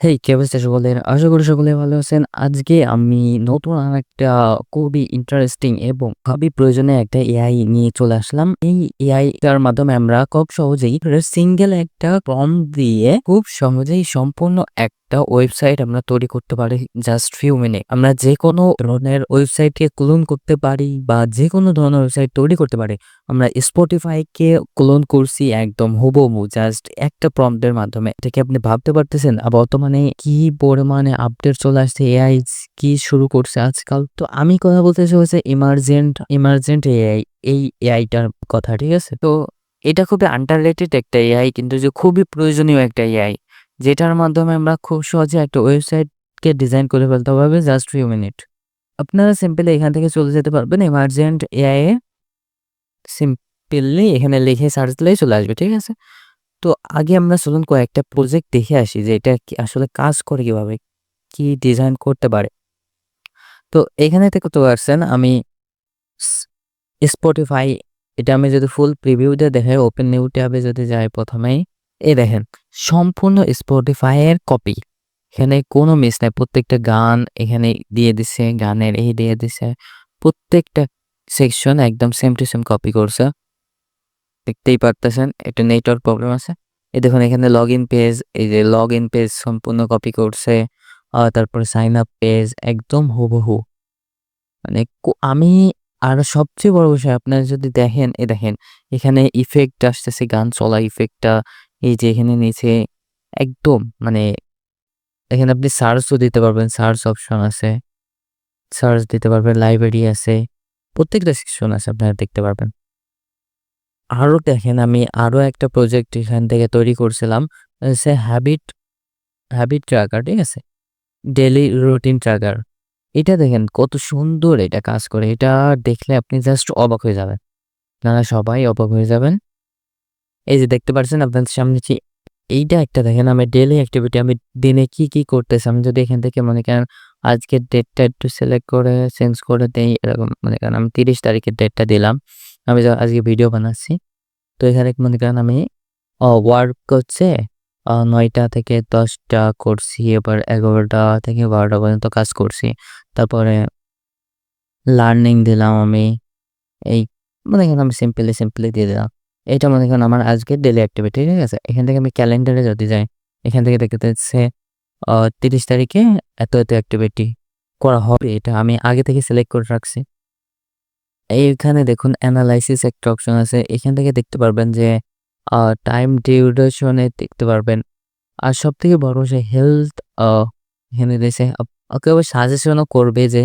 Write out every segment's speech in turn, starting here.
হেই, কি অবস্থা সকলের? আশা করি সকলে ভালো আছেন। আজকে আমি নতুন আরেকটা খুবই ইন্টারেস্টিং এবং খুবই প্রয়োজনীয় একটা এআই নিয়ে চলে আসলাম। এই এআইটার মাধ্যমে আমরা খুব সহজেই সিঙ্গেল একটা প্রম্পট দিয়ে খুব সহজেই সম্পূর্ণ একটা ওয়েবসাইট আমরা তৈরি করতে পারি জাস্ট ফিউ মিনিট। আমরা যেকোনো ধরনের ওয়েবসাইটকে ক্লোন করতে পারি বা যেকোনো ধরনের ওয়েবসাইট তৈরি করতে পারি। আমরা Spotify কে ক্লোন করছি একদম হুবহু জাস্ট একটা প্রম্পটের মাধ্যমে। এটা কি আপনি ভাবতে পারতেছেন? বর্তমানে কি পরিমাণে আপডেট চলে আসছে, এআই কি শুরু করছে আজকাল। তো আমি কথা বলতেছি হচ্ছে ইমার্জেন্ট এআই, এই এআইটার কথা, ঠিক আছে? তো এটা খুবই আন্ডাররেটেড একটা এআই, কিন্তু যে খুবই প্রয়োজনীয় একটা এআই, যেটার মাধ্যমে আমরা খুব সহজে একটা ওয়েবসাইটকে ডিজাইন করে ফেলতে পারবে জাস্ট ফিউ মিনিট। আপনারা সিম্পলি এখান থেকে চলে যেতে পারবেন ইমার্জেন্ট এআই এ। সিম্পলি এখানে লিখে সার্চ দিলেই চলে আসবে, ঠিক আছে? তো আগে আমরা চলুন কয়েকটা প্রজেক্ট দেখে আসি যে এটা কি আসলে কাজ করে কিভাবে, কি ডিজাইন করতে পারে। তো এখানে দেখতে পাচ্ছেন আমি Spotify, এটা আমি যদি ফুল প্রিভিউতে দেখাই, ওপেন নিউ ট্যাবে যদি যাই প্রথমেই, এই দেখেন সম্পূর্ণ Spotify এর কপি। এখানে কোনো মিস নাই। প্রত্যেকটা গান এখানে দিয়ে দিছে, গানের এই দিয়ে দিছে। প্রত্যেকটা সেকশন একদম সেম টু সেম কপি করছে। দেখতেই পারতেছেন একটা নেটওয়ার্ক প্রবলেম আছে। এই দেখুন এখানে লগইন পেজ, এই যে লগইন পেজ সম্পূর্ণ কপি করছে। তারপরে সাইন আপ পেজ একদম হুবহু। মানে আমি আর সবচেয়ে বড় বিষয় আপনারা যদি দেখেন, দেখেন এখানে ইফেক্ট আসতেছে, গান চলা ইফেক্টটা এই যে এখানে নিচে একদম মানে এখানে আপনি সার্চও দিতে পারবেন, সার্চ অপশন আছে। সার্চ দিতে পারবেন, লাইব্রেরি আছে। প্রত্যেকটা সেকশন আছে আপনারা দেখতে পারবেন। আরো দেখেন আমি আরো একটা প্রজেক্ট এখান থেকে তৈরি করছিলাম। সে হ্যাবিট হ্যাবিট ট্র্যাকার, ঠিক আছে? Daily routine tracker. এটা দেখেন কত সুন্দর এটা কাজ করে। এটা দেখলে আপনি জাস্ট অবাক হয়ে যাবেন। আপনারা সবাই অবাক হয়ে যাবেন। এই যে দেখতে পাচ্ছেন আপনাদের সামনে যে এইটা একটা দেখেন, আমি ডেইলি অ্যাক্টিভিটি আমি দিনে কি করতেছি। আমি যদি এখান থেকে মনে করেন আজকের ডেটটা একটু সিলেক্ট করে চেঞ্জ করে দেই, এরকম মনে করেন আমি ৩০ তারিখের ডেটটা দিলাম। আমি আজকে ভিডিও বানাচ্ছি। তো এখানে মনে করেন আমি ওয়ার্ক হচ্ছে ৯টা থেকে ১০টা করছি। এবার ১১টা থেকে ১২টা পর্যন্ত কাজ করছি। তারপরে লার্নিং দিলাম আমি। এই মনে করেন আমি সিম্পলি দিয়ে দিলাম। এটা মনে করেন আমার আজকের ডেইলি অ্যাক্টিভিটি, ঠিক আছে? এখান থেকে আমি ক্যালেন্ডারে যদি যাই, এখান থেকে দেখতে যাচ্ছে ৩০ তারিখে এত অ্যাক্টিভিটি করা হবে। এটা আমি আগে থেকে সিলেক্ট করে রাখছি। এইখানে দেখুন এনালাইসিস একটা অপশন আছে। এখান থেকে দেখতে পারবেন যে টাইম ডিউরেশন এ দেখতে পারবেন। আর সবথেকে বড় যে হেলথ, আ এখানে দিয়েছে কেউ সাজেশনও করবে যে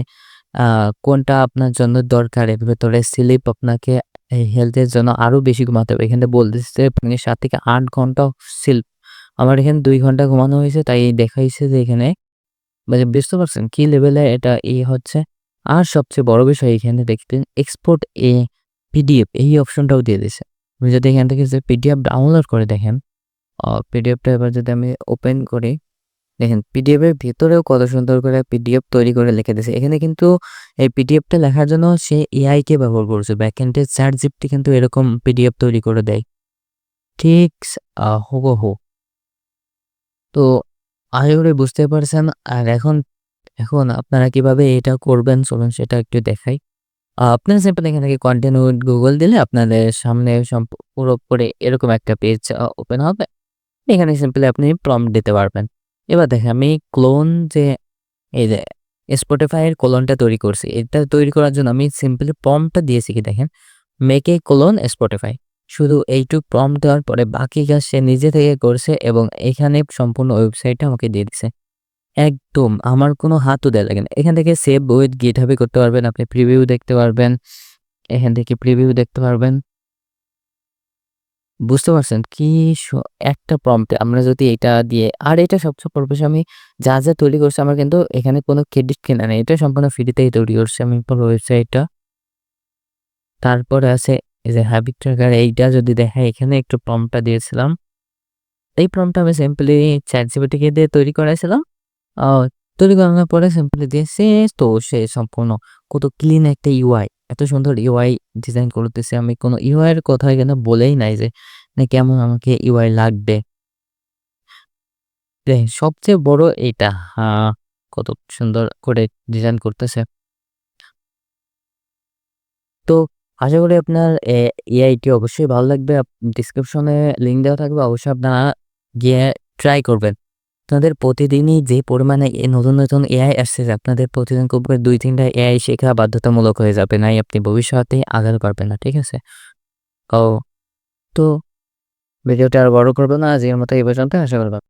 কোনটা আপনার জন্য দরকার। এর ভেতরে স্লিপ আপনাকে এই হেলথের জন্য আরো বেশি ঘুমাতে হবে। এখানে বলতেছে আপনি ৭ থেকে ৮ ঘন্টা স্লিপ। আমার এখানে ২ ঘন্টা ঘুমানো হয়েছে, তাই দেখাইছে যে এখানে মানে বুঝতে পারছেন কি লেভেলে এটা হচ্ছে। আর সবচেয়ে বড় বিষয় এখানে দেখবেন এক্সপোর্ট পিডিএফ এই অপশনটাও দিয়ে দিছে। আপনি যদি এখান থেকে যে পিডিএফ ডাউনলোড করে দেখেন, পিডিএফটা এবার যদি আমি ওপেন করি, দেখেন পিডিএফ এর ভেতরেও কত সুন্দর করে পিডিএফ তৈরি করে লিখে দিয়েছে। এখানে কিন্তু এই পিডিএফটা লেখার জন্য সে এআই কে ব্যবহার করছে। ব্যাকএন্ডে চ্যাটজিপিটি কিন্তু এরকম পিডিএফ তৈরি করে দেয়। ঠিক হুবহু। তো আশা করি বুঝতে পারছেন। আর এখন আপনারা কিভাবে এটা করবেন চলুন সেটা একটু দেখাই। আপনারা সিম্পল এখান থেকে কন্টিনিউ উইথ গুগল দিলে আপনাদের সামনে পুরোপুরি এরকম একটা পেজ ওপেন হবে। এখানে সিম্পলি আপনি প্রম্পট দিতে পারবেন। এবার দেখেন আমি ক্লোন যে এই যে Spotify এর ক্লোনটা তৈরি করছি। এটা তৈরি করার জন্য আমি সিম্পলি প্রম্পটটা দিয়েছি কি দেখেন, মেক এ ক্লোন Spotify। শুধু এইটুক প্রম্পট দেওয়ার পরে বাকি কাজ সে নিজে থেকে করছে এবং এখানে সম্পূর্ণ ওয়েবসাইটটা আমাকে দিয়ে দিছে। একদম আমার কোনো হাতও দেয়া লাগে না। এখান থেকে সেভ উইথ GitHub এ করতে পারবেন। আপনি প্রিভিউ দেখতে পারবেন। এখান থেকে প্রিভিউ দেখতে পারবেন। বুঝতে পারছেন? কি স একটা প্রম্পটে আমরা যদি এটা দিয়ে, আর এটা সবচেয়ে বড় বিষয়, আমি যা তৈরি করছি আমার কিন্তু এখানে কোনো ক্রেডিট কেনা নেই। এটা সম্পূর্ণ ফ্রিতেই তৈরি করছি আমি পুরো ওয়েবসাইটটা। তারপরে আছে এই যে হ্যাবিট ট্র্যাকার, এইটা যদি দেখাই এখানে একটু প্রম্পটটা দিয়েছিলাম। এই প্রম্পটটা আমি সিম্পলি ChatGPT কে দিয়ে তৈরি করাইছিলাম। আ তৈরি করানোর পরে সিম্পলি দিয়েছি, তো সে সম্পূর্ণ কত ক্লিন একটা ইউআই, এত সুন্দর ইউআই ডিজাইন করতেছি। আমি কোনো ইউআই এর কথা এখানে বলেই নাই যে না কেমন আমাকে ইউআই লাগবে। দেখেন সবচেয়ে বড় এইটা আ কত সুন্দর করে ডিজাইন করতেছে। তো আশা করি আপনার এআইটি অবশ্যই ভালো লাগবে। ডেসক্রিপশনে লিঙ্ক দেওয়া থাকবে। অবশ্যই আপনারা গিয়ে ট্রাই করবেন। আপনাদের প্রতিদিনই যে পরিমাণে নতুন এআই আসছে যে আপনাদের প্রতিদিন কমপক্ষে ২-৩ টা এআই শেখা বাধ্যতামূলক হয়ে যাবে। নাই আপনি ভবিষ্যতে আগাতে পারবেন না। ঠিক আছে? ও তো ভিডিওটা আর বড় করব না। আজকের মতো এই পর্যন্ত। আশা করি